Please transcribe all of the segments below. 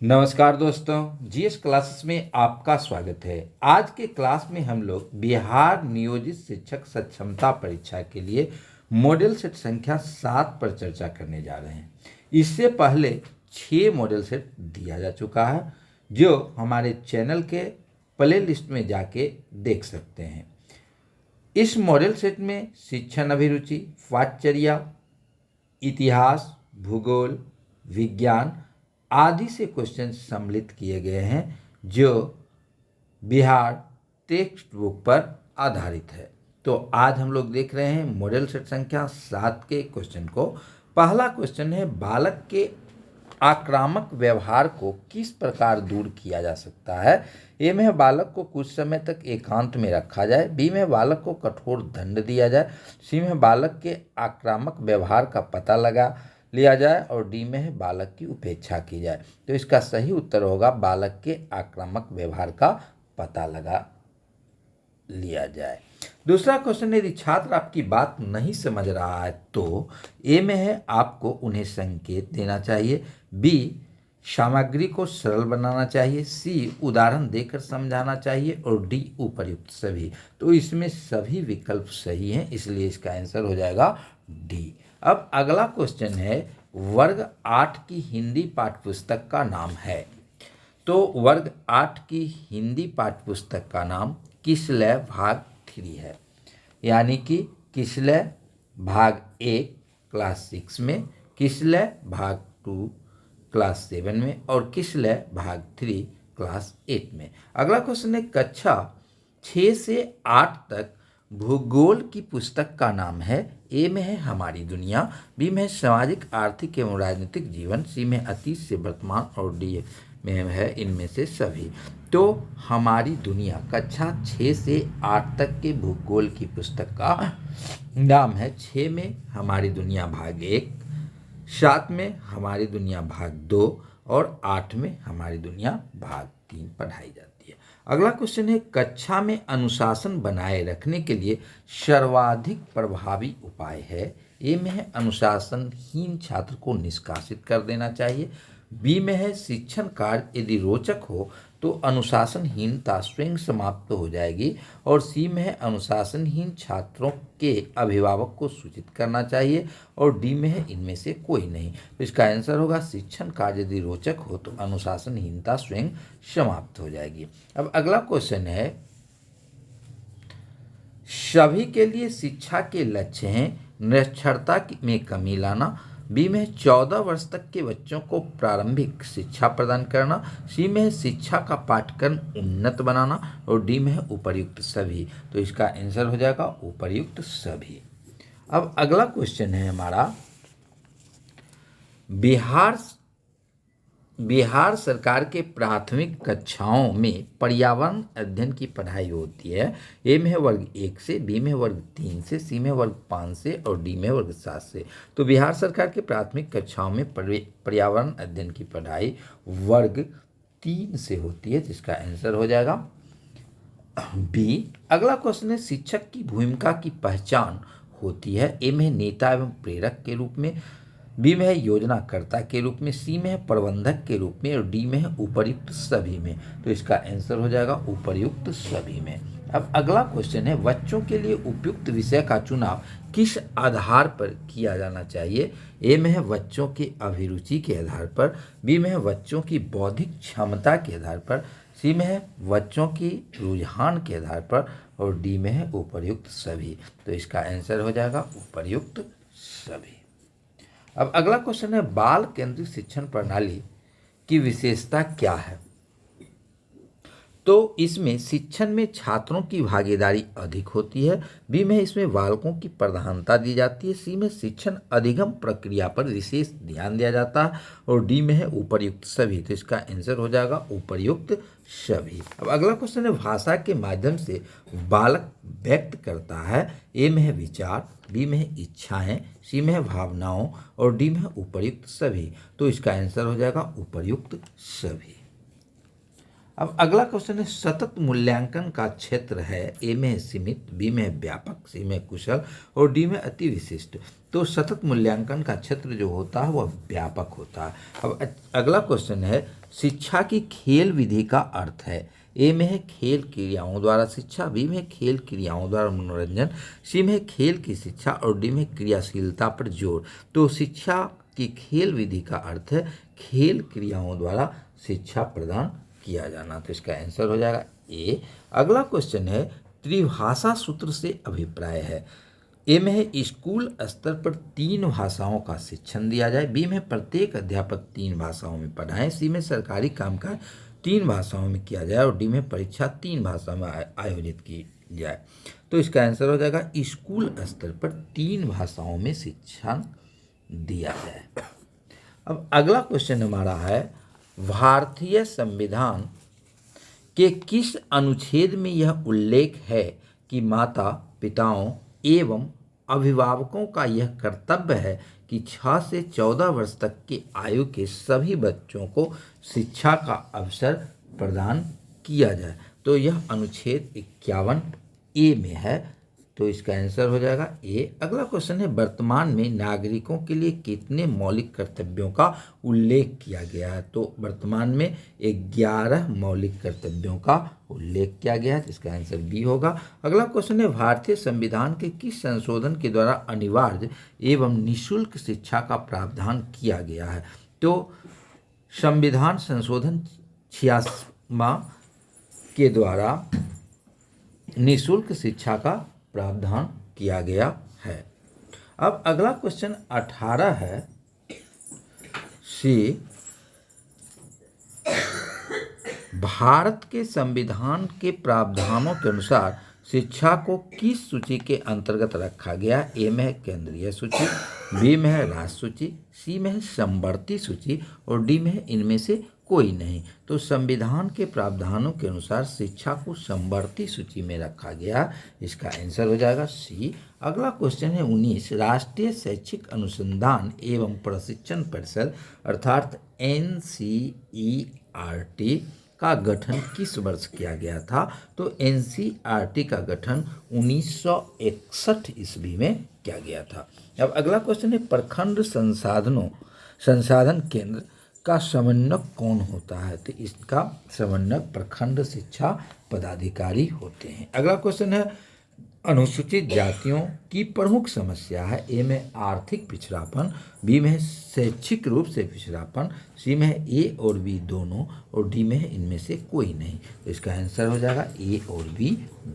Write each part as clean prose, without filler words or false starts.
नमस्कार दोस्तों, GS classes में आपका स्वागत है। आज के क्लास में हम लोग बिहार नियोजित शिक्षक सक्षमता परीक्षा के लिए मॉडल सेट संख्या 7 पर चर्चा करने जा रहे हैं। इससे पहले 6 मॉडल सेट दिया जा चुका है, जो हमारे चैनल के प्ले लिस्ट में जाके देख सकते हैं। इस मॉडल सेट में शिक्षण अभिरुचि, वाक्चर्या, इतिहास, भूगोल, विज्ञान आदि से क्वेश्चन सम्मिलित किए गए हैं, जो बिहार टेक्स्ट बुक पर आधारित है। तो आज हम लोग देख रहे हैं मॉडल सेट संख्या 7 के क्वेश्चन को। पहला क्वेश्चन है, बालक के आक्रामक व्यवहार को किस प्रकार दूर किया जा सकता है। ए में बालक को कुछ समय तक एकांत में रखा जाए, बी में बालक को कठोर दंड दिया जाए, सी में बालक के आक्रामक व्यवहार का पता लगा लिया जाए और डी में है बालक की उपेक्षा की जाए। तो इसका सही उत्तर होगा बालक के आक्रामक व्यवहार का पता लगा लिया जाए। दूसरा क्वेश्चन है, यदि छात्र आपकी बात नहीं समझ रहा है तो ए में है आपको उन्हें संकेत देना चाहिए, बी सामग्री को सरल बनाना चाहिए, सी उदाहरण देकर समझाना चाहिए और डी उपर्युक्त सभी। तो इसमें सभी विकल्प सही हैं, इसलिए इसका आंसर हो जाएगा डी। अब अगला क्वेश्चन है, वर्ग 8 की हिंदी पाठ्यपुस्तक का नाम है। तो वर्ग 8 की हिंदी पाठ्यपुस्तक का नाम किसलय भाग 3 है, यानी कि किसलय भाग 1 क्लास 6 में, किसलय भाग 2 क्लास 7 में और किसलय भाग 3 क्लास 8 में। अगला क्वेश्चन है, कक्षा 6 से 8 तक भूगोल की पुस्तक का नाम है। ए में है हमारी दुनिया, बी में है सामाजिक आर्थिक एवं राजनीतिक जीवन, सी में अतीत से वर्तमान और डी में है इनमें से सभी। तो हमारी दुनिया कक्षा 6 से 8 तक के भूगोल की पुस्तक का नाम है। 6 में हमारी दुनिया भाग 1, 7 में हमारी दुनिया भाग 2 और 8 में हमारी दुनिया भाग 3 पढ़ाई जाती है। अगला क्वेश्चन है, कक्षा में अनुशासन बनाए रखने के लिए सर्वाधिक प्रभावी उपाय है। ए में है अनुशासनहीन छात्र को निष्कासित कर देना चाहिए, बी में है शिक्षण कार्य यदि रोचक हो तो अनुशासनहीनता स्वयं समाप्त हो जाएगी और सी में है अनुशासनहीन छात्रों के अभिभावक को सूचित करना चाहिए और डी में है इनमें से कोई नहीं। तो इसका आंसर होगा शिक्षण कार्य यदि रोचक हो तो अनुशासनहीनता स्वयं समाप्त हो जाएगी। अब अगला क्वेश्चन है, सभी के लिए शिक्षा के लक्ष्य हैं निरक्षरता में कमी लाना, बी में 14 वर्ष तक के बच्चों को प्रारंभिक शिक्षा प्रदान करना, सी में है शिक्षा का पाठ्यक्रम उन्नत बनाना और डी में है उपर्युक्त सभी। तो इसका आंसर हो जाएगा उपर्युक्त सभी। अब अगला क्वेश्चन है हमारा, बिहार सरकार के प्राथमिक कक्षाओं में पर्यावरण अध्ययन की पढ़ाई होती है। ए में है वर्ग 1 से, बी में वर्ग 3 से, सी में वर्ग 5 से और डी में वर्ग 7 से। तो बिहार सरकार के प्राथमिक कक्षाओं में पर्यावरण अध्ययन की पढ़ाई वर्ग 3 से होती है, जिसका आंसर हो जाएगा बी। अगला क्वेश्चन है, शिक्षक की भूमिका की पहचान होती है। ए में नेता एवं प्रेरक के रूप में, बी में है योजनाकर्ता के रूप में, सी में है प्रबंधक के रूप में और डी में है उपर्युक्त सभी में। तो इसका आंसर हो जाएगा उपर्युक्त सभी में। अब अगला क्वेश्चन है, बच्चों के लिए उपयुक्त विषय का चुनाव किस आधार पर किया जाना चाहिए। ए में है बच्चों की अभिरुचि के आधार पर, बी में है बच्चों की बौद्धिक क्षमता के आधार पर, सी में है बच्चों की रुझान के आधार पर और डी में है उपर्युक्त सभी। तो इसका आंसर हो जाएगा उपर्युक्त सभी। अब अगला क्वेश्चन है, बाल केंद्रित शिक्षण प्रणाली की विशेषता क्या है। तो इसमें शिक्षण में छात्रों की भागीदारी अधिक होती है, बी में इसमें बालकों की प्रधानता दी जाती है, सी में शिक्षण अधिगम प्रक्रिया पर विशेष ध्यान दिया जाता है और डी में है उपर्युक्त सभी। तो इसका आंसर हो जाएगा उपर्युक्त सभी। अब अगला क्वेश्चन है, भाषा के माध्यम से बालक व्यक्त करता है। ए में है विचार, बी में है इच्छाएं, सी में है भावनाओं और डी में है उपर्युक्त सभी। तो इसका आंसर हो जाएगा उपर्युक्त सभी। अब अगला क्वेश्चन है, सतत मूल्यांकन का क्षेत्र है। ए में है सीमित, बी में है व्यापक, सी में कुशल और डी में अति विशिष्ट। तो सतत मूल्यांकन का क्षेत्र जो होता है वह व्यापक होता है। अब अगला क्वेश्चन है, शिक्षा की खेल विधि का अर्थ है। ए में है खेल क्रियाओं द्वारा शिक्षा, बी में है खेल क्रियाओं द्वारा मनोरंजन, सी में है खेल की शिक्षा और डी में क्रियाशीलता पर जोर। तो शिक्षा की खेल विधि का अर्थ है खेल क्रियाओं द्वारा शिक्षा प्रदान किया जाना। तो इसका आंसर हो जाएगा ए। अगला क्वेश्चन है त्रिभाषा सूत्र से अभिप्राय है। ए में है स्कूल स्तर पर 3 भाषाओं का शिक्षण दिया जाए, बी में प्रत्येक अध्यापक 3 भाषाओं में पढ़ाएं, सी में सरकारी कामकाज 3 भाषाओं में किया जाए और डी में परीक्षा 3 भाषाओं में आयोजित की जाए। तो इसका आंसर हो जाएगा स्कूल स्तर पर 3 भाषाओं में शिक्षण दिया जाए। अब अगला क्वेश्चन हमारा है भारतीय संविधान के किस अनुच्छेद में यह उल्लेख है कि माता पिताओं एवं अभिभावकों का यह कर्तव्य है कि 6 से 14 वर्ष तक की आयु के सभी बच्चों को शिक्षा का अवसर प्रदान किया जाए। तो यह अनुच्छेद 51 ए में है। तो इसका आंसर हो जाएगा ए। अगला क्वेश्चन है वर्तमान में नागरिकों के लिए कितने मौलिक कर्तव्यों का उल्लेख किया गया है। तो वर्तमान में 11 मौलिक कर्तव्यों का उल्लेख किया गया है। इसका आंसर बी होगा। अगला क्वेश्चन है भारतीय संविधान के किस संशोधन के द्वारा अनिवार्य एवं निःशुल्क शिक्षा का प्रावधान किया गया है। तो संविधान संशोधन 86वां के द्वारा निःशुल्क शिक्षा का प्रावधान किया गया है। अब अगला क्वेश्चन 18 है सी भारत के संविधान के प्रावधानों के अनुसार शिक्षा को किस सूची के अंतर्गत रखा गया। ए में है केंद्रीय सूची, बी में है राज्य सूची, सी में है समवर्ती सूची और डी में है इनमें से कोई नहीं। तो संविधान के प्रावधानों के अनुसार शिक्षा को समवर्ती सूची में रखा गया। इसका आंसर हो जाएगा सी। अगला क्वेश्चन है 19 राष्ट्रीय शैक्षिक अनुसंधान एवं प्रशिक्षण परिषद अर्थात NCERT का गठन किस वर्ष किया गया था। तो NCERT का गठन 1961 ईस्वी में किया गया था। अब अगला क्वेश्चन है प्रखंड संसाधन केंद्र का समन्वयक कौन होता है। तो इसका समन्वयक प्रखंड शिक्षा पदाधिकारी होते हैं। अगला क्वेश्चन है अनुसूचित जातियों की प्रमुख समस्या है। ए में आर्थिक पिछड़ापन, बी में शैक्षिक रूप से पिछड़ापन, सी में ए और बी दोनों और डी में इनमें से कोई नहीं। तो इसका आंसर हो जाएगा ए और बी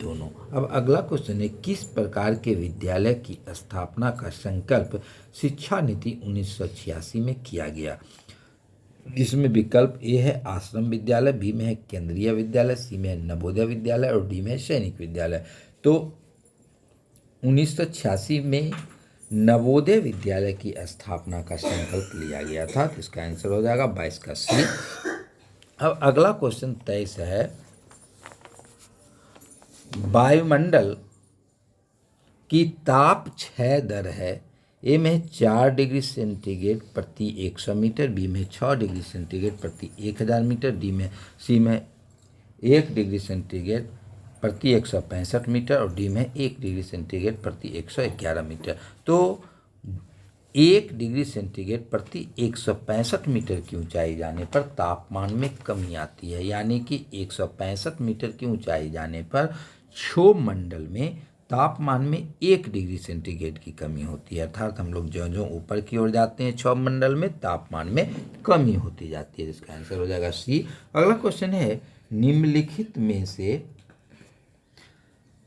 दोनों। अब अगला क्वेश्चन है किस प्रकार के विद्यालय की स्थापना का संकल्प शिक्षा नीति 1986 में किया गया। इसमें विकल्प ए है आश्रम विद्यालय, बी में है केंद्रीय विद्यालय, सी में है नवोदय विद्यालय और डी में है सैनिक विद्यालय। तो 1986 में नवोदय विद्यालय की स्थापना का संकल्प लिया गया था। तो इसका आंसर हो जाएगा 22 का सी। अब अगला क्वेश्चन 23 है वायुमंडल की ताप क्षय दर है। ए में 4 डिग्री सेंटीग्रेड प्रति 100 मीटर, बी में 6 डिग्री सेंटीग्रेड प्रति 1000 मीटर, सी में 1 डिग्री सेंटीग्रेड प्रति 165 मीटर और डी में 1 डिग्री सेंटीग्रेड प्रति 111 मीटर। तो 1 डिग्री सेंटीग्रेड प्रति 165 मीटर की ऊंचाई जाने पर तापमान में कमी आती है, यानी कि 165 मीटर की ऊंचाई जाने पर क्षोभ मंडल में तापमान में 1 डिग्री सेंटीग्रेड की कमी होती है। अर्थात हम लोग जो जो ऊपर की ओर जाते हैं क्षोभ मंडल में तापमान में कमी होती जाती है। जिसका आंसर हो जाएगा सी। अगला क्वेश्चन है निम्नलिखित में से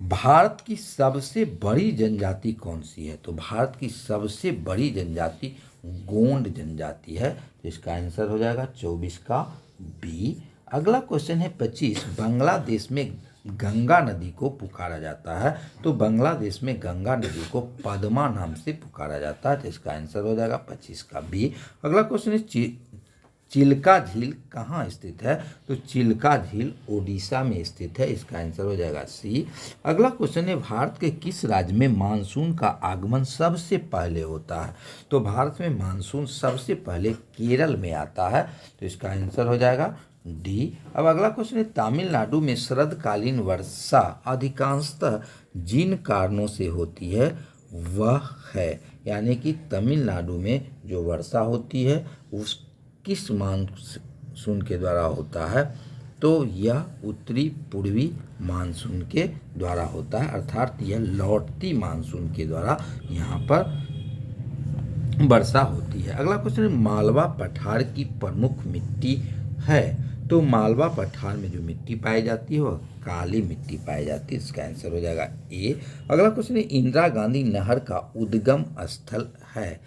भारत की सबसे बड़ी जनजाति कौन सी है। तो भारत की सबसे बड़ी जनजाति गोंड जनजाति है। तो इसका आंसर हो जाएगा 24 का बी। अगला क्वेश्चन है 25 बांग्लादेश में गंगा नदी को पुकारा जाता है। तो बांग्लादेश में गंगा नदी को पद्मा नाम से पुकारा जाता है। तो इसका आंसर हो जाएगा 25 का बी। अगला क्वेश्चन है चिल्का झील कहाँ स्थित है। तो चिल्का झील ओडिशा में स्थित है। इसका आंसर हो जाएगा सी। अगला क्वेश्चन है भारत के किस राज्य में मानसून का आगमन सबसे पहले होता है। तो भारत में मानसून सबसे पहले केरल में आता है। तो इसका आंसर हो जाएगा डी। अब अगला क्वेश्चन है तमिलनाडु में शरदकालीन वर्षा अधिकांशतः जिन कारणों से होती है वह है, यानी कि तमिलनाडु में जो वर्षा होती है उस किस मानसून के द्वारा होता है, तो यह उत्तरी पूर्वी मानसून के द्वारा होता है, अर्थात यह लौटती मानसून के द्वारा यहाँ पर वर्षा होती है। अगला क्वेश्चन है, मालवा पठार की प्रमुख मिट्टी है। तो मालवा पठार में जो मिट्टी पाई जाती है वह काली मिट्टी पाई जाती है, इसका आंसर हो जाएगा ए। अगला क्वेश्चन है, इंदिरा गांधी नहर का उद्गम स्थल है।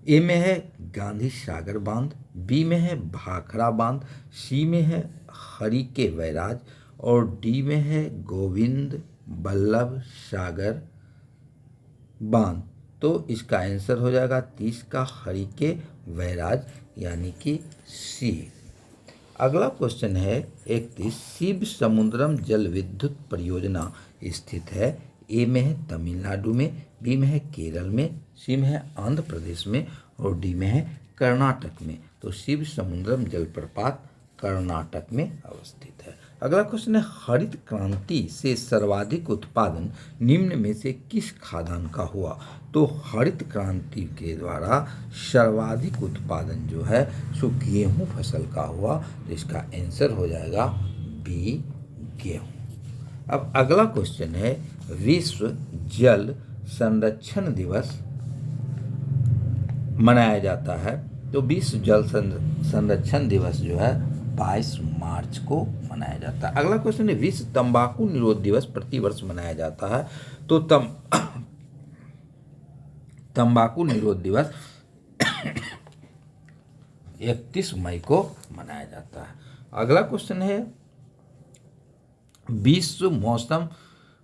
ए में है गांधी सागर बांध, बी में है भाखड़ा बांध, सी में है हरिके बैराज और डी में है गोविंद बल्लभ सागर बांध। तो इसका आंसर हो जाएगा 30 का हरिके बैराज यानी कि सी। अगला क्वेश्चन है 31, शिव समुद्रम जल विद्युत परियोजना स्थित है। ए में है तमिलनाडु में, बी में है केरल में, सी में है आंध्र प्रदेश में और डी में है कर्नाटक में। तो शिव समुद्रम जलप्रपात कर्नाटक में अवस्थित है। अगला क्वेश्चन है, हरित क्रांति से सर्वाधिक उत्पादन निम्न में से किस खाद्यान्न का हुआ। तो हरित क्रांति के द्वारा सर्वाधिक उत्पादन जो है सो गेहूं फसल का हुआ, तो इसका आंसर हो जाएगा बी गेहूं। अब अगला क्वेश्चन है, विश्व जल संरक्षण दिवस मनाया जाता है। तो विश्व जल संरक्षण दिवस जो है 22 मार्च को मनाया जाता है। अगला क्वेश्चन है, विश्व तंबाकू निरोध दिवस प्रतिवर्ष मनाया जाता है। तो तंबाकू निरोध दिवस 31 मई को मनाया जाता है। अगला क्वेश्चन है, विश्व मौसम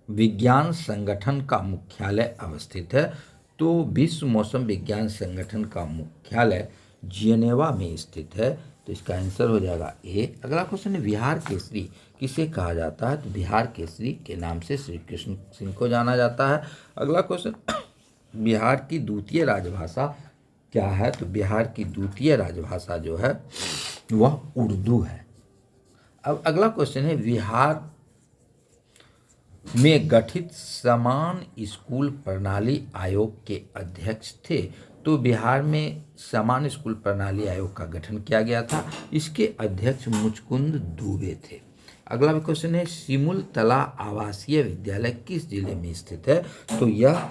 विज्ञान संगठन का मुख्यालय अवस्थित है। तो विश्व मौसम विज्ञान संगठन का मुख्यालय जिनेवा में स्थित है, तो इसका आंसर हो जाएगा ए। अगला क्वेश्चन है, बिहार केसरी किसे कहा जाता है। तो बिहार केसरी के नाम से श्री कृष्ण सिंह को जाना जाता है। अगला क्वेश्चन, बिहार की द्वितीय राजभाषा क्या है। तो बिहार की द्वितीय राजभाषा जो है वह उर्दू है। अब अगला क्वेश्चन है, बिहार में गठित समान स्कूल प्रणाली आयोग के अध्यक्ष थे। तो बिहार में समान स्कूल प्रणाली आयोग का गठन किया गया था, इसके अध्यक्ष मुचकुंद दुबे थे। अगला क्वेश्चन है, सिमुलतला आवासीय विद्यालय किस जिले में स्थित है। तो यह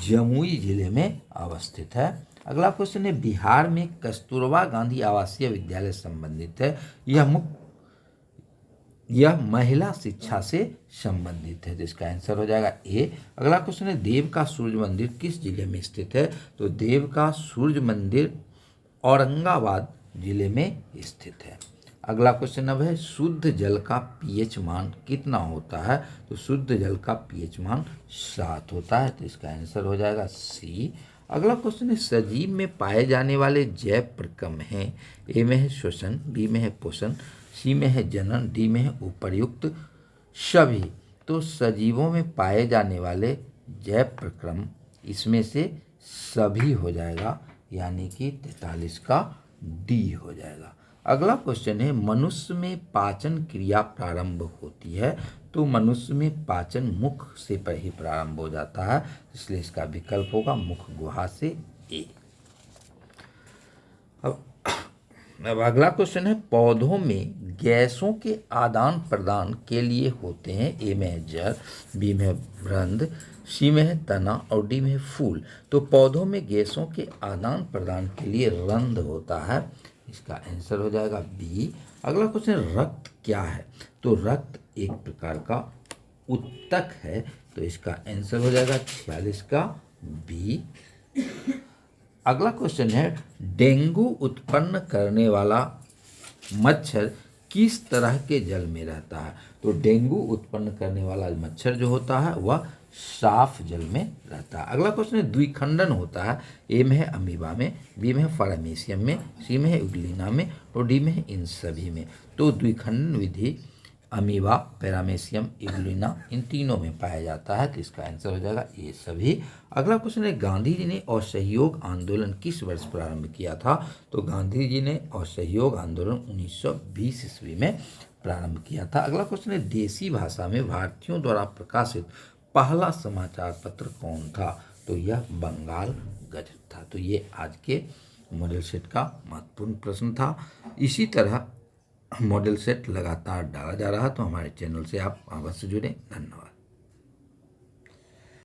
जमुई जिले में अवस्थित है। अगला क्वेश्चन है, बिहार में कस्तूरबा गांधी आवासीय विद्यालय संबंधित है। यह महिला शिक्षा से संबंधित है, जिसका आंसर हो जाएगा ए। अगला क्वेश्चन है, देव का सूर्य मंदिर किस जिले में स्थित है। तो देव का सूर्य मंदिर औरंगाबाद जिले में स्थित है। अगला क्वेश्चन अब है, शुद्ध जल का पीएच मान कितना होता है। तो शुद्ध जल का पीएच मान 7 होता है, तो इसका आंसर हो जाएगा सी। अगला क्वेश्चन है, सजीव में पाए जाने वाले जैव प्रक्रम हैं। ए में है श्वसन, बी में है पोषण, सी में है जनन, डी में है उपर्युक्त सभी। तो सजीवों में पाए जाने वाले जैव प्रक्रम इसमें से सभी हो जाएगा, यानी कि 43 का डी हो जाएगा। अगला क्वेश्चन है, मनुष्य में पाचन क्रिया प्रारंभ होती है। तो मनुष्य में पाचन मुख से ही प्रारंभ हो जाता है, इसलिए इसका विकल्प होगा मुख गुहा से ए। अब अगला क्वेश्चन है, पौधों में गैसों के आदान प्रदान के लिए होते हैं। ए में है जड़, बी में है रंध्र, सी में है तना और डी में है फूल। तो पौधों में गैसों के आदान प्रदान के लिए रंध्र होता है, इसका आंसर हो जाएगा बी। अगला क्वेश्चन, रक्त क्या है। तो रक्त एक प्रकार का उत्तक है, तो इसका आंसर हो जाएगा 46 का बी। अगला क्वेश्चन है, डेंगू उत्पन्न करने वाला मच्छर किस तरह के जल में रहता है। तो डेंगू उत्पन्न करने वाला मच्छर जो होता है वह साफ जल में रहता है। अगला क्वेश्चन है, द्विखंडन होता है। ए में है अमीबा में, बी में है फारामीशियम में, सी में है यूग्लिना में और डी में है इन सभी में। तो द्विखंडन विधि अमीबा, पैरामीशियम, यूग्लिना इन तीनों में पाया जाता है, तो इसका आंसर हो जाएगा ये सभी। अगला क्वेश्चन है, गांधी जी ने असहयोग आंदोलन किस वर्ष प्रारंभ किया था। तो गांधी जी ने असहयोग आंदोलन 1920 ईस्वी में प्रारंभ किया था। अगला क्वेश्चन है, देसी भाषा में भारतीयों द्वारा प्रकाशित पहला समाचार पत्र कौन था। तो यह बंगाल गजट था। तो ये आज के मॉडल सेट का महत्वपूर्ण प्रश्न था। इसी तरह मॉडल सेट लगातार डाला जा रहा, तो हमारे चैनल से आप अवश्य जुड़ें। धन्यवाद।